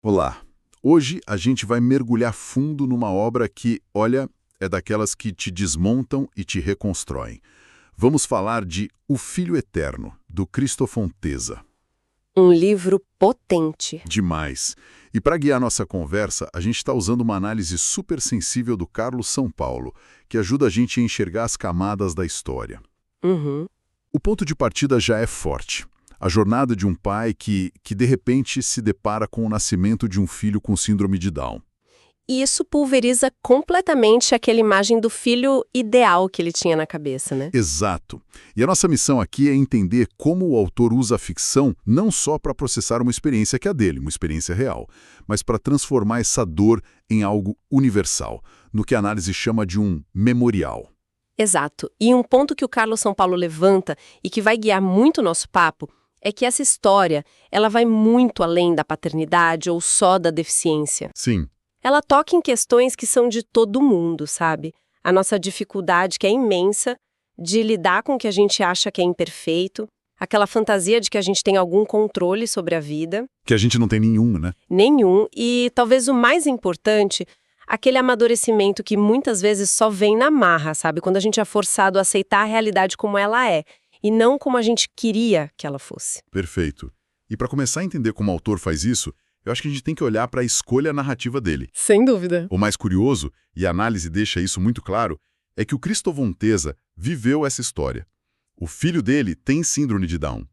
Olá! Hoje a gente vai mergulhar fundo numa obra que, olha, é daquelas que te desmontam e te reconstroem. Vamos falar de O Filho Eterno, do Cristóvão Tesa. Um livro potente. Demais! E para guiar nossa conversa, a gente está usando uma análise super sensível do Carlos São Paulo, que ajuda a gente a enxergar as camadas da história. Uhum. O ponto de partida já é forte. A jornada de um pai que de repente se depara com o nascimento de um filho com síndrome de Down. E isso pulveriza completamente aquela imagem do filho ideal que ele tinha na cabeça, né? Exato. E a nossa missão aqui é entender como o autor usa a ficção não só para processar uma experiência que é a dele, uma experiência real, mas para transformar essa dor em algo universal, no que a análise chama de um memorial. Exato. E um ponto que o Carlos São Paulo levanta e que vai guiar muito o nosso papo é que essa história, ela vai muito além da paternidade ou só da deficiência. Sim. Ela toca em questões que são de todo mundo, sabe? A nossa dificuldade, que é imensa, de lidar com o que a gente acha que é imperfeito, aquela fantasia de que a gente tem algum controle sobre a vida. Que a gente não tem nenhum, né? Nenhum. E talvez o mais importante, aquele amadurecimento que muitas vezes só vem na marra, sabe? Quando a gente é forçado a aceitar a realidade como ela é, e não como a gente queria que ela fosse. Perfeito. E para começar a entender como o autor faz isso, eu acho que a gente tem que olhar para a escolha narrativa dele. Sem dúvida. O mais curioso, e a análise deixa isso muito claro, é que o Cristóvão Tesa viveu essa história. O filho dele tem síndrome de Down.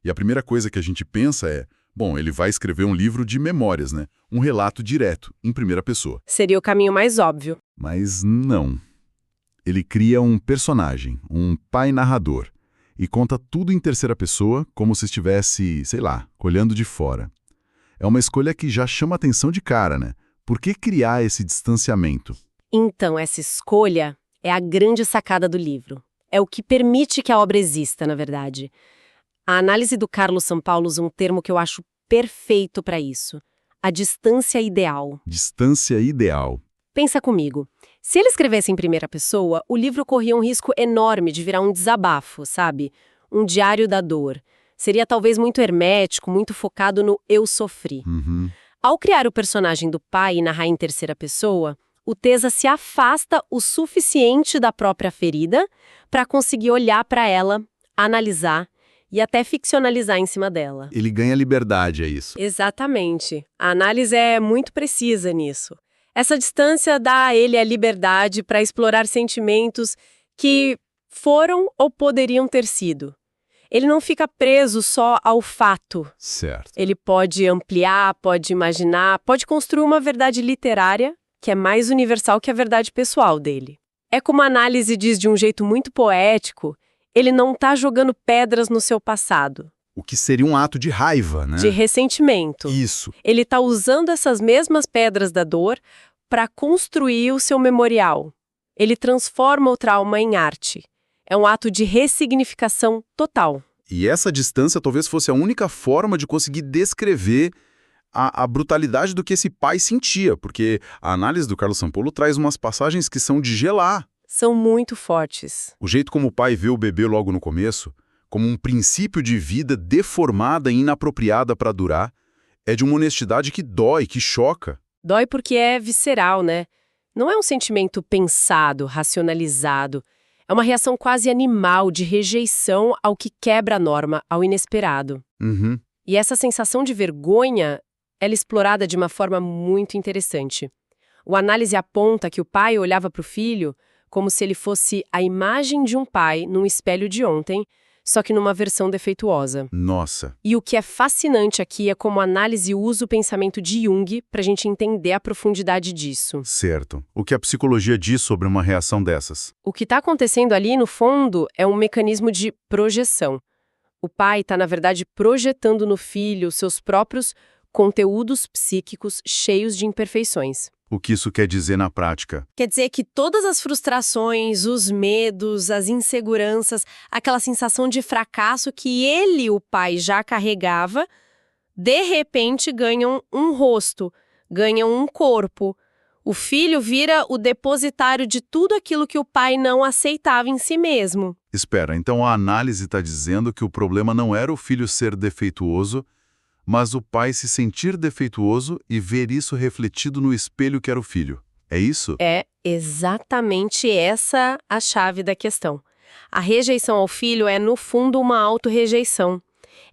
E a primeira coisa que a gente pensa é, bom, ele vai escrever um livro de memórias, né? Um relato direto, em primeira pessoa. Seria o caminho mais óbvio. Mas não. Ele cria um personagem, um pai narrador, e conta tudo em terceira pessoa, como se estivesse, sei lá, olhando de fora. É uma escolha que já chama atenção de cara, né? Por que criar esse distanciamento? Então, essa escolha é a grande sacada do livro. É o que permite que a obra exista, na verdade. A análise do Carlos São Paulo usa um termo que eu acho perfeito para isso. A distância ideal. Distância ideal. Pensa comigo. Se ele escrevesse em primeira pessoa, o livro corria um risco enorme de virar um desabafo, sabe? Um diário da dor. Seria talvez muito hermético, muito focado no eu sofri. Uhum. Ao criar o personagem do pai e narrar em terceira pessoa, o Tesa se afasta o suficiente da própria ferida para conseguir olhar para ela, analisar e até ficcionalizar em cima dela. Ele ganha liberdade, é isso. Exatamente. A análise é muito precisa nisso. Essa distância dá a ele a liberdade para explorar sentimentos que foram ou poderiam ter sido. Ele não fica preso só ao fato. Certo. Ele pode ampliar, pode imaginar, pode construir uma verdade literária que é mais universal que a verdade pessoal dele. É como a análise diz de um jeito muito poético, ele não está jogando pedras no seu passado. O que seria um ato de raiva, né? De ressentimento. Isso. Ele está usando essas mesmas pedras da dor para construir o seu memorial. Ele transforma o trauma em arte. É um ato de ressignificação total. E essa distância talvez fosse a única forma de conseguir descrever a brutalidade do que esse pai sentia, porque a análise do Carlos São Paulo traz umas passagens que são de gelar. São muito fortes. O jeito como o pai vê o bebê logo no começo, como um princípio de vida deformada e inapropriada para durar, é de uma honestidade que dói, que choca. Dói porque é visceral, né? Não é um sentimento pensado, racionalizado. É uma reação quase animal de rejeição ao que quebra a norma, ao inesperado. Uhum. E essa sensação de vergonha, ela é explorada de uma forma muito interessante. O análise aponta que o pai olhava para o filho como se ele fosse a imagem de um pai num espelho de ontem, só que numa versão defeituosa. Nossa. E o que é fascinante aqui é como a análise usa o pensamento de Jung para a gente entender a profundidade disso. Certo. O que a psicologia diz sobre uma reação dessas? O que está acontecendo ali, no fundo, é um mecanismo de projeção. O pai está, na verdade, projetando no filho seus próprios conteúdos psíquicos cheios de imperfeições. O que isso quer dizer na prática? Quer dizer que todas as frustrações, os medos, as inseguranças, aquela sensação de fracasso que ele, o pai, já carregava, de repente ganham um rosto, ganham um corpo. O filho vira o depositário de tudo aquilo que o pai não aceitava em si mesmo. Espera, então a análise está dizendo que o problema não era o filho ser defeituoso, mas o pai se sentir defeituoso e ver isso refletido no espelho que era o filho. É isso? É exatamente essa a chave da questão. A rejeição ao filho é, no fundo, uma autorrejeição.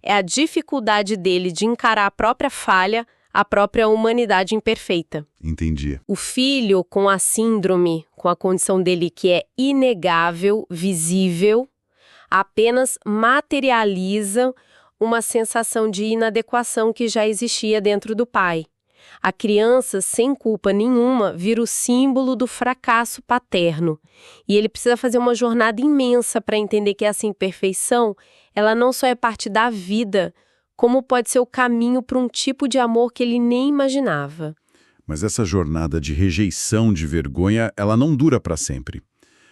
É a dificuldade dele de encarar a própria falha, a própria humanidade imperfeita. Entendi. O filho, com a síndrome, com a condição dele que é inegável, visível, apenas materializa uma sensação de inadequação que já existia dentro do pai. A criança, sem culpa nenhuma, vira o símbolo do fracasso paterno. E ele precisa fazer uma jornada imensa para entender que essa imperfeição, ela não só é parte da vida, como pode ser o caminho para um tipo de amor que ele nem imaginava. Mas essa jornada de rejeição, de vergonha, ela não dura para sempre.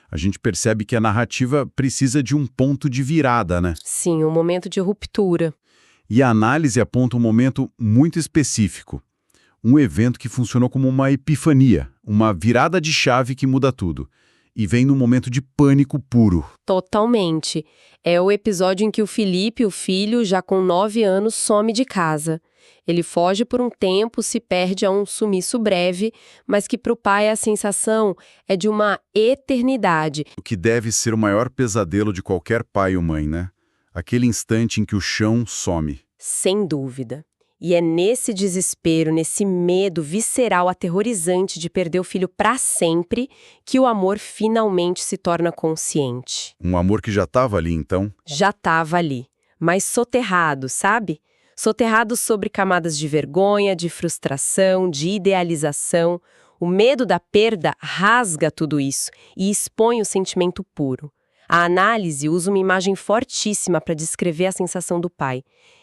A gente percebe que a narrativa precisa de um ponto de virada, né? Sim, um momento de ruptura. E a análise aponta um momento muito específico. Um evento que funcionou como uma epifania, uma virada de chave que muda tudo. E vem num momento de pânico puro. Totalmente. É o episódio em que o Felipe, o filho, já com 9 anos, some de casa. Ele foge por um tempo, se perde a um sumiço breve, mas que para o pai a sensação é de uma eternidade. O que deve ser o maior pesadelo de qualquer pai ou mãe, né? Aquele instante em que o chão some. Sem dúvida. E é nesse desespero, nesse medo visceral aterrorizante de perder o filho para sempre, que o amor finalmente se torna consciente. Um amor que já estava ali, então? Já estava ali, mas soterrado, sabe? Soterrado sobre camadas de vergonha, de frustração, de idealização. O medo da perda rasga tudo isso e expõe o sentimento puro. A análise usa uma imagem fortíssima para descrever a sensação do pai.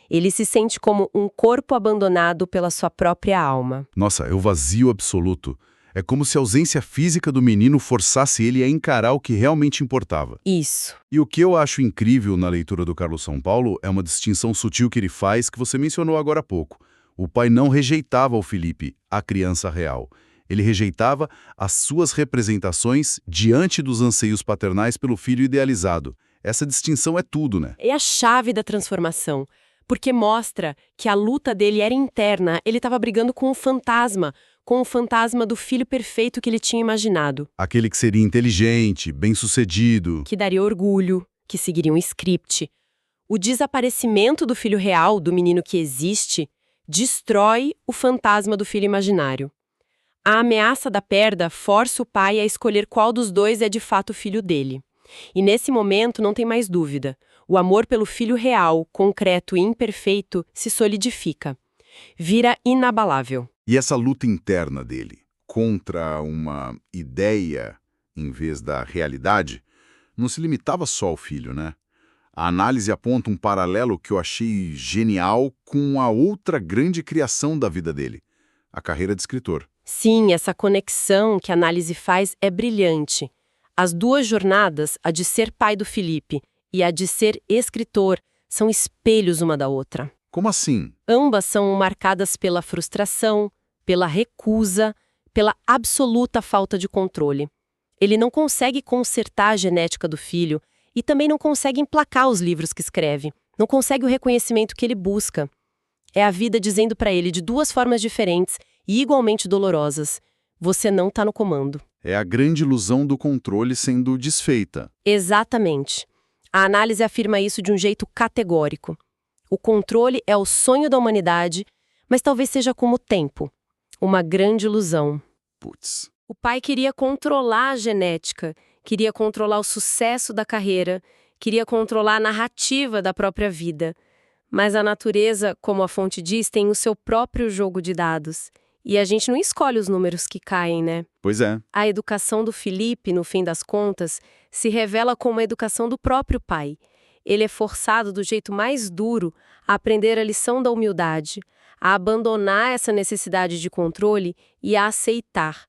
Ele se sente como um corpo abandonado pela sua própria alma. Nossa, é o vazio absoluto. É como se a ausência física do menino forçasse ele a encarar o que realmente importava. Isso. E o que eu acho incrível na leitura do Carlos São Paulo é uma distinção sutil que ele faz que você mencionou agora há pouco. O pai não rejeitava o Felipe, a criança real. Ele rejeitava as suas representações diante dos anseios paternais pelo filho idealizado. Essa distinção é tudo, né? É a chave da transformação. Porque mostra que a luta dele era interna, ele estava brigando com o fantasma do filho perfeito que ele tinha imaginado. Aquele que seria inteligente, bem-sucedido. Que daria orgulho, que seguiria um script. O desaparecimento do filho real, do menino que existe, destrói o fantasma do filho imaginário. A ameaça da perda força o pai a escolher qual dos dois é de fato o filho dele. E nesse momento não tem mais dúvida. O amor pelo filho real, concreto e imperfeito se solidifica. Vira inabalável. E essa luta interna dele contra uma ideia em vez da realidade não se limitava só ao filho, né? A análise aponta um paralelo que eu achei genial com a outra grande criação da vida dele, a carreira de escritor. Sim, essa conexão que a análise faz é brilhante. As duas jornadas, a de ser pai do Felipe e a de ser escritor, são espelhos uma da outra. Como assim? Ambas são marcadas pela frustração, pela recusa, pela absoluta falta de controle. Ele não consegue consertar a genética do filho e também não consegue emplacar os livros que escreve. Não consegue o reconhecimento que ele busca. É a vida dizendo para ele de duas formas diferentes e igualmente dolorosas: você não está no comando. É a grande ilusão do controle sendo desfeita. Exatamente. A análise afirma isso de um jeito categórico. O controle é o sonho da humanidade, mas talvez seja como o tempo. Uma grande ilusão. Putz. O pai queria controlar a genética, queria controlar o sucesso da carreira, queria controlar a narrativa da própria vida. Mas a natureza, como a fonte diz, tem o seu próprio jogo de dados. E a gente não escolhe os números que caem, né? Pois é. A educação do Felipe, no fim das contas, se revela como a educação do próprio pai. Ele é forçado do jeito mais duro a aprender a lição da humildade, a abandonar essa necessidade de controle e a aceitar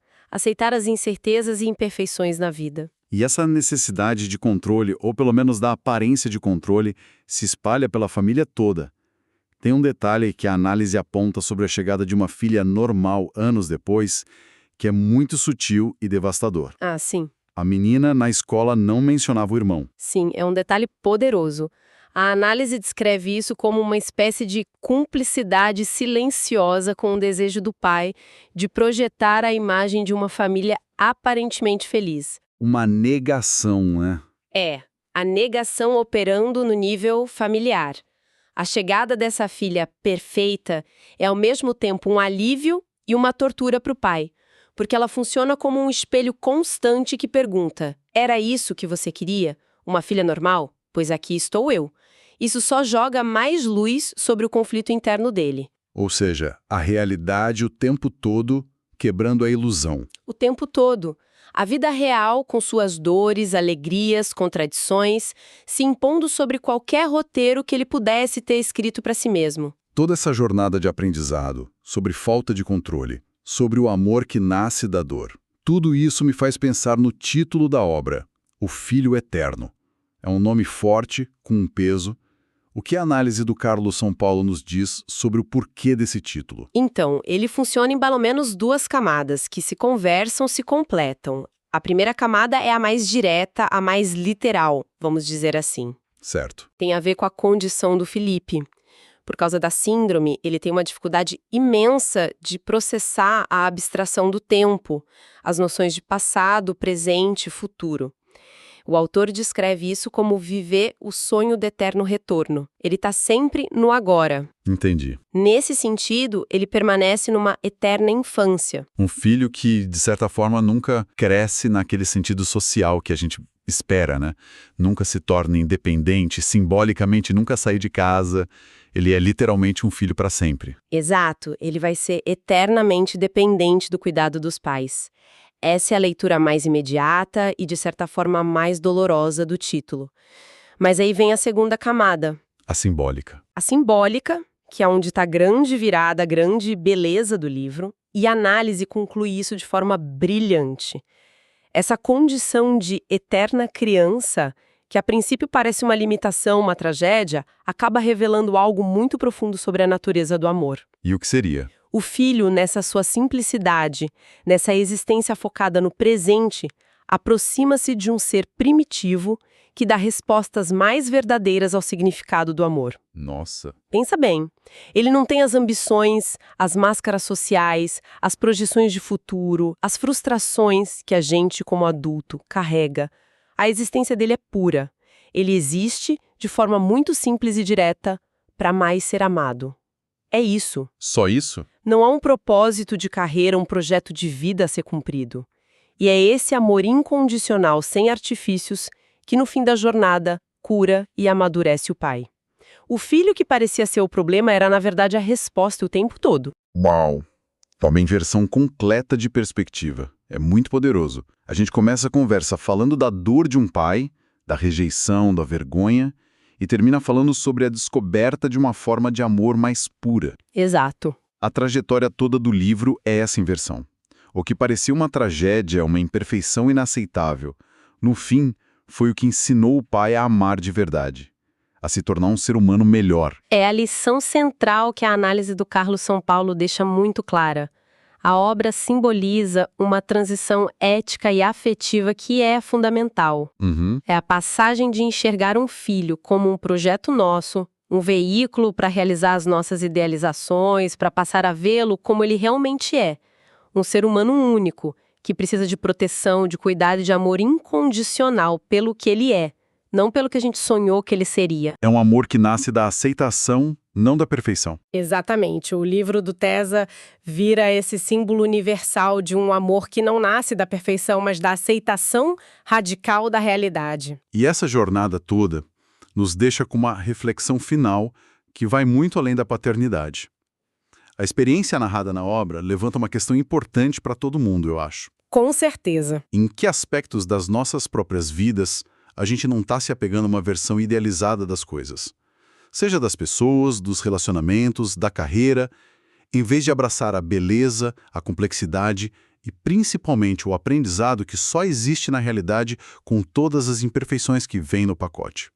as incertezas e imperfeições na vida. E essa necessidade de controle, ou pelo menos da aparência de controle, se espalha pela família toda. Tem um detalhe que a análise aponta sobre a chegada de uma filha normal anos depois, que é muito sutil e devastador. Ah, sim. A menina na escola não mencionava o irmão. Sim, é um detalhe poderoso. A análise descreve isso como uma espécie de cumplicidade silenciosa com o desejo do pai de projetar a imagem de uma família aparentemente feliz. Uma negação, né? É, a negação operando no nível familiar. A chegada dessa filha perfeita é ao mesmo tempo um alívio e uma tortura para o pai, porque ela funciona como um espelho constante que pergunta: era isso que você queria? Uma filha normal? Pois aqui estou eu. Isso só joga mais luz sobre o conflito interno dele. Ou seja, a realidade o tempo todo quebrando a ilusão. O tempo todo. A vida real, com suas dores, alegrias, contradições, se impondo sobre qualquer roteiro que ele pudesse ter escrito para si mesmo. Toda essa jornada de aprendizado, sobre falta de controle, sobre o amor que nasce da dor. Tudo isso me faz pensar no título da obra, O Filho Eterno. É um nome forte, com um peso. O que a análise do Carlos São Paulo nos diz sobre o porquê desse título? Então, ele funciona em pelo menos duas camadas, que se conversam, se completam. A primeira camada é a mais direta, a mais literal, vamos dizer assim. Certo. Tem a ver com a condição do Felipe. Por causa da síndrome, ele tem uma dificuldade imensa de processar a abstração do tempo, as noções de passado, presente e futuro. O autor descreve isso como viver o sonho do eterno retorno. Ele está sempre no agora. Entendi. Nesse sentido, ele permanece numa eterna infância. Um filho que, de certa forma, nunca cresce naquele sentido social que a gente espera, né? Nunca se torna independente, simbolicamente nunca sai de casa. Ele é literalmente um filho para sempre. Exato, ele vai ser eternamente dependente do cuidado dos pais. Essa é a leitura mais imediata e, de certa forma, mais dolorosa do título. Mas aí vem a segunda camada. A simbólica. A simbólica, que é onde está a grande virada, a grande beleza do livro, e a análise conclui isso de forma brilhante. Essa condição de eterna criança, que a princípio parece uma limitação, uma tragédia, acaba revelando algo muito profundo sobre a natureza do amor. E o que seria? O filho, nessa sua simplicidade, nessa existência focada no presente, aproxima-se de um ser primitivo que dá respostas mais verdadeiras ao significado do amor. Nossa. Pensa bem, ele não tem as ambições, as máscaras sociais, as projeções de futuro, as frustrações que a gente, como adulto, carrega. A existência dele é pura. Ele existe de forma muito simples e direta para mais ser amado. É isso. Só isso? Não há um propósito de carreira, um projeto de vida a ser cumprido. E é esse amor incondicional, sem artifícios, que no fim da jornada cura e amadurece o pai. O filho que parecia ser o problema era, na verdade, a resposta o tempo todo. Uau! Uma inversão completa de perspectiva. É muito poderoso. A gente começa a conversa falando da dor de um pai, da rejeição, da vergonha, e termina falando sobre a descoberta de uma forma de amor mais pura. Exato. A trajetória toda do livro é essa inversão. O que parecia uma tragédia, uma imperfeição inaceitável, no fim, foi o que ensinou o pai a amar de verdade, a se tornar um ser humano melhor. É a lição central que a análise do Carlos São Paulo deixa muito clara. A obra simboliza uma transição ética e afetiva que é fundamental. É a passagem de enxergar um filho como um projeto nosso, um veículo para realizar as nossas idealizações, para passar a vê-lo como ele realmente é. Um ser humano único, que precisa de proteção, de cuidado e de amor incondicional pelo que ele é, não pelo que a gente sonhou que ele seria. É um amor que nasce da aceitação, não da perfeição. Exatamente. O livro do Tesa vira esse símbolo universal de um amor que não nasce da perfeição, mas da aceitação radical da realidade. E essa jornada toda nos deixa com uma reflexão final que vai muito além da paternidade. A experiência narrada na obra levanta uma questão importante para todo mundo, eu acho. Com certeza. Em que aspectos das nossas próprias vidas a gente não está se apegando a uma versão idealizada das coisas? Seja das pessoas, dos relacionamentos, da carreira, em vez de abraçar a beleza, a complexidade e principalmente o aprendizado que só existe na realidade com todas as imperfeições que vêm no pacote.